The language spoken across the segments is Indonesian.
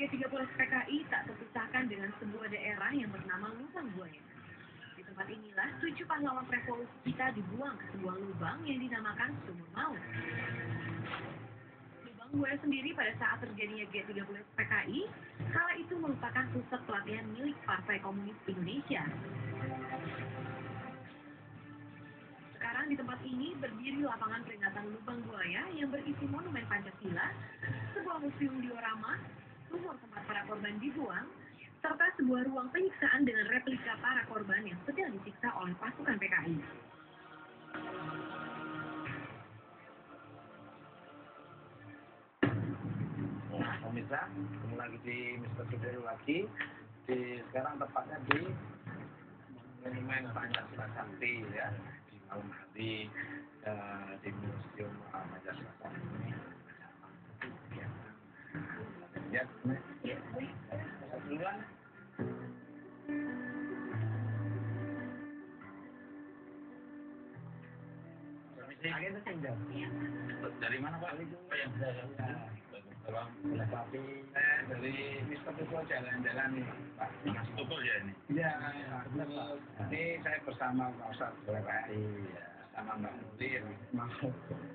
G30 PKI tak terpisahkan dengan sebuah daerah yang bernama Lubang Buaya. Di tempat inilah 7 pahlawan revolusi kita dibuang ke sebuah lubang yang dinamakan Sumur Maut. Lubang Buaya sendiri pada saat terjadinya G30 PKI, kala itu merupakan pusat pelatihan milik Partai Komunis Indonesia. Sekarang di tempat ini berdiri lapangan peringatan Lubang Buaya yang berisi monumen Pancasila, sebuah museum diorama, sumur tempat para korban dibuang, serta sebuah ruang penyiksaan dengan replika para korban yang sedang disiksa oleh pasukan PKI. Nah, pemirsa, ketemu lagi di Mr. Sudero lagi. Sekarang tepatnya di Monumen Pancasila Sakti ya, di malam hari di Museum Pancasila Sakti ini. Ya, duluan. Dari mana Pak? Oh yang Salam. Dari Mr. Tukul jalan-jalan nih Pak. Mas Tukul ya ini? Iya, ini saya bersama Pak Ustadz PKI ya, sama Mbak Mutir. Mau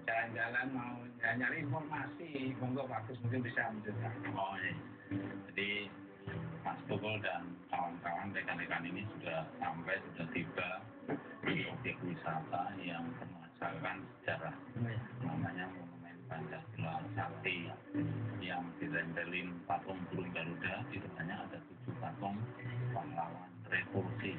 jalan-jalan, mau nyari informasi, monggo Pak Gus mungkin bisa menjelaskan. Oh iya. Jadi Mas Tukul dan kawan-kawan rekan-rekan ini sudah tiba di objek wisata yang berdasarkan sejarah, namanya Monumen Pancasila Sakti, yang ditempelin patung burung Garuda. Di depannya ada 7 patung pahlawan revolusi.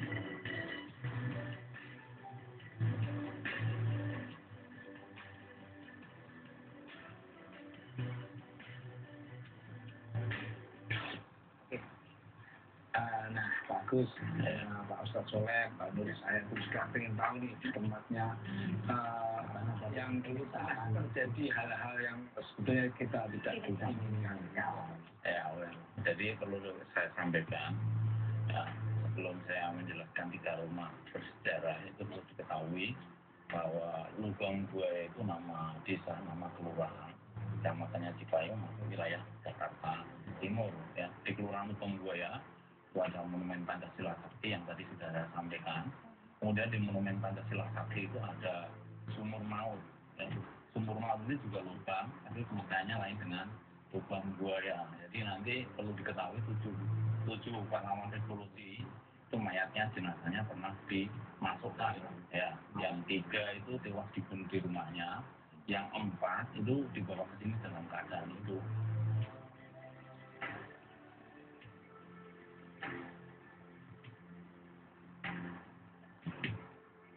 Nah, bagus, Pak Ustadz Soleh, Pak Nur, saya tuh juga pengen tahu nih tempatnya yang dulu terjadi hal-hal yang sebetulnya kita tidak inginkan. Ya, jadi perlu saya sampaikan, ya, sebelum saya menjelaskan 3 rumah bersejarah itu perlu diketahui bahwa Lubang Buaya itu nama desa, nama kelurahan, kecamatannya Cipayung, wilayah Jakarta Timur, ya, di Kelurahan Lubang Buaya. Itu ada Monumen Pancasila Sakti yang tadi sudah saya sampaikan. Kemudian di Monumen Pancasila Sakti itu ada Sumur Maut. Ya. Sumur Maut ini juga lubang, tapi pengertiannya lain dengan Lubang Buaya. Jadi nanti perlu diketahui 7 pahlawan revolusi itu mayatnya, jenazahnya pernah dimasukkan. Ya. Yang 3 itu tewas dibunuh di rumahnya. Yang 4 itu dibawa ke sini dalam keadaan hidup.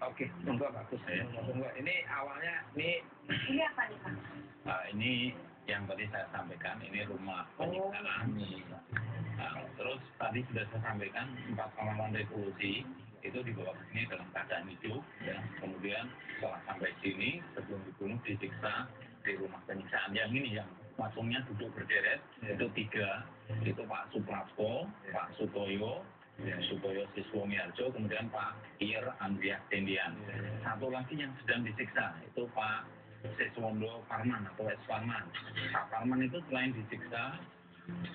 Oke, tunggu bagus. Tunggu. Ini awalnya ini apa nih Pak? Ini yang tadi saya sampaikan, ini rumah penyiksaan. Terus tadi sudah saya sampaikan 4 pahlawan revolusi itu dibawa ke sini dalam keadaan hidup. Ya. Kemudian setelah sampai sini sebelum dibunuh disiksa di rumah penyiksaan yang ini, yang patungnya duduk berderet, itu 3, itu Pak Suprapto, Pak Sutoyo, Sutoyo Siswomiarjo, kemudian Pak Ir Andriah Tendian. Satu lagi yang sedang disiksa itu Pak Siswondo Parman atau S. Parman. Pak Parman itu selain disiksa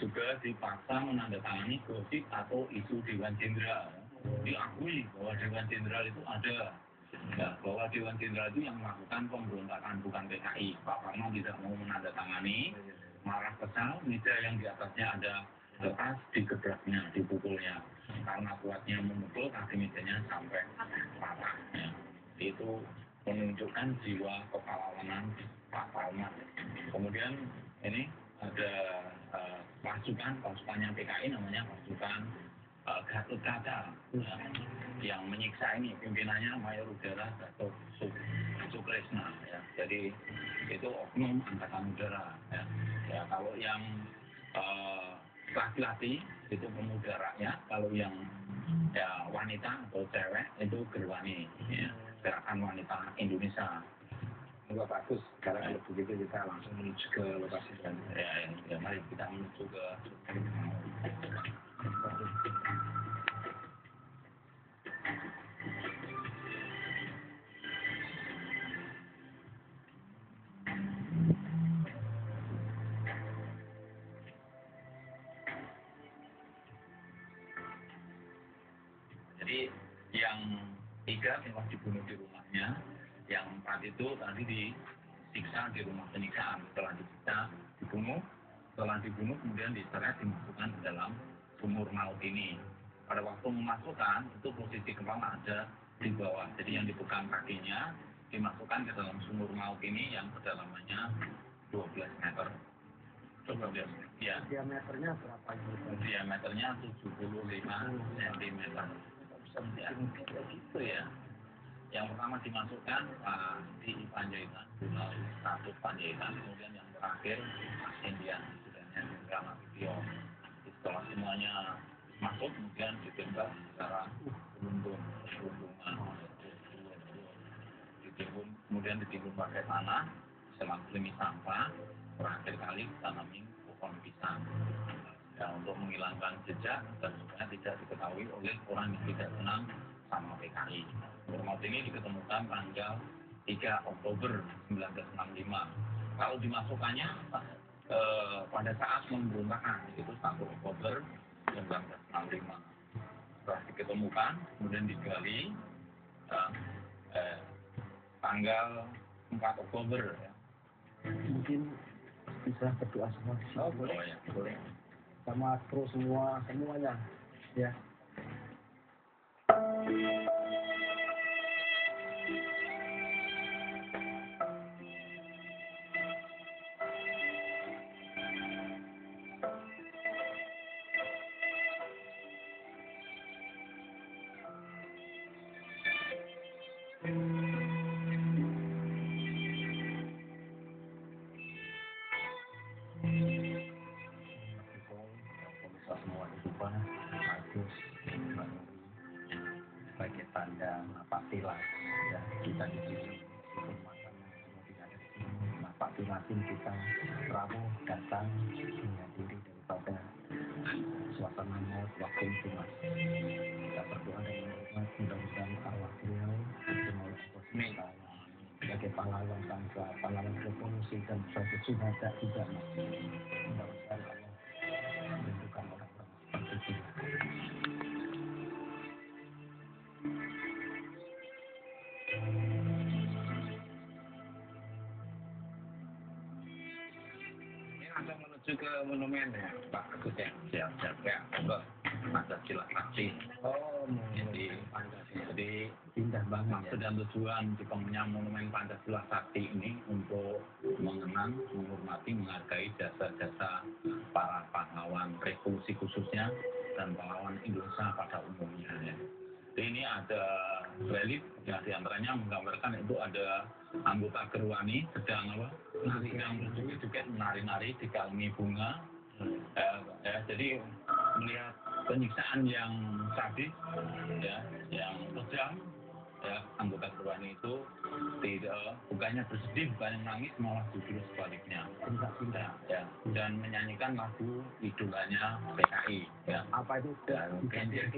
juga dipaksa menandatangani gosip atau isu Dewan Jenderal. Diakui bahwa Dewan Jenderal itu ada, ya, bahwa Dewan Jenderal itu yang melakukan pemberontakan, bukan PKI. Pak Parman tidak mau menandatangani, marah kesal, meja yang di atasnya ada kertas digebraknya, dipukulnya. Karena kuatnya memukul, kaki mejanya sampai patah. Ya. Itu menunjukkan jiwa kepahlawanan Pak Parman. Kemudian ini ada pasukannya PKI, namanya pasukan Gatot Kaca, ya, yang menyiksa ini. Pimpinannya Mayor Udara Gatot Sukresna. Ya. Jadi itu oknum angkatan udara. Ya. Ya, kalau yang laki-laki itu pemuda rakyat, kalau yang ya wanita atau cewek itu Gerwani, ya, Gerakan Wanita Indonesia. Enggak bagus. Sekarang kalau begitu kita langsung menuju ke lokasi dan ya, mari kita menuju ke 3 tewas dibunuh di rumahnya, yang 4 itu tadi disiksa di rumah penyiksaan. Setelah dibunuh kemudian diseret dimasukkan ke dalam sumur maut ini. Pada waktu memasukkan itu posisi kepala ada di bawah, jadi yang dipegang kakinya dimasukkan ke dalam sumur maut ini yang kedalamannya 12 meter. 12 ya. Diameternya berapa gitu? Diameternya 75 cm. Ya, gitu ya. Yang pertama dimasukkan di Panjaitan, lalu status Panjaitan, kemudian yang terakhir Indian Sudanya Ramadityo. Setelah semuanya masuk, kemudian ditembak secara beruntungan, ditimbun, kemudian ditimbun pakai tanah, selang selimi sampah, terakhir kali ditanami pohon pisang. Ya, untuk menghilangkan jejak dan supaya tidak diketahui oleh orang yang tidak senang sama PKI. Maut ini diketemukan tanggal 3 Oktober 1965. Kalau dimasukkannya pada saat pemberontakan itu 1 Oktober 1965. Setelah diketemukan, kemudian digali tanggal 4 Oktober. Ya. Mungkin bisa berdoa semua di sini. Oh, boleh. Ya, boleh. Sama kru semuanya ya. Semua kehidupan bagus sebagai tanda napak tilas ya, kita di sini makannya semua tidak ada di sini, napak tilasin kita rawuh datang menghadiri daripada suasana maut waktu itu mas. Kita berdoa dan menghormat mudah-mudahan arwah beliau semua Allah sebagai pahlawan bangsa, pahlawan revolusi dan sebagai syuhada juga mas. Mudah-mudahan Allah menentukan orang-orang seperti itu. Ini langsung menuju ke monumen ya, Pak Agus ya. Siap-siap ya, untuk Pancasila Sakti. Oh, Jadi indah banget maksud ya. dan tujuan dibangunnya monumen Pancasila Sakti ini untuk mengenang, menghormati, menghargai jasa-jasa para pahlawan revolusi khususnya dan pahlawan Indonesia pada umumnya ya. Jadi ini ada relief ya, diantaranya menggambarkan itu ada anggota Gerwani sedang berjoget-joget menari-nari di kalungi bunga. Jadi melihat penyiksaan yang sadis ya, yang kejam ya, anggota Gerwani itu bukannya bersedih, bukannya menangis, malah justru sebaliknya ya, dan menyanyikan lagu idolanya PKI ya. Apa itu? Dan genjer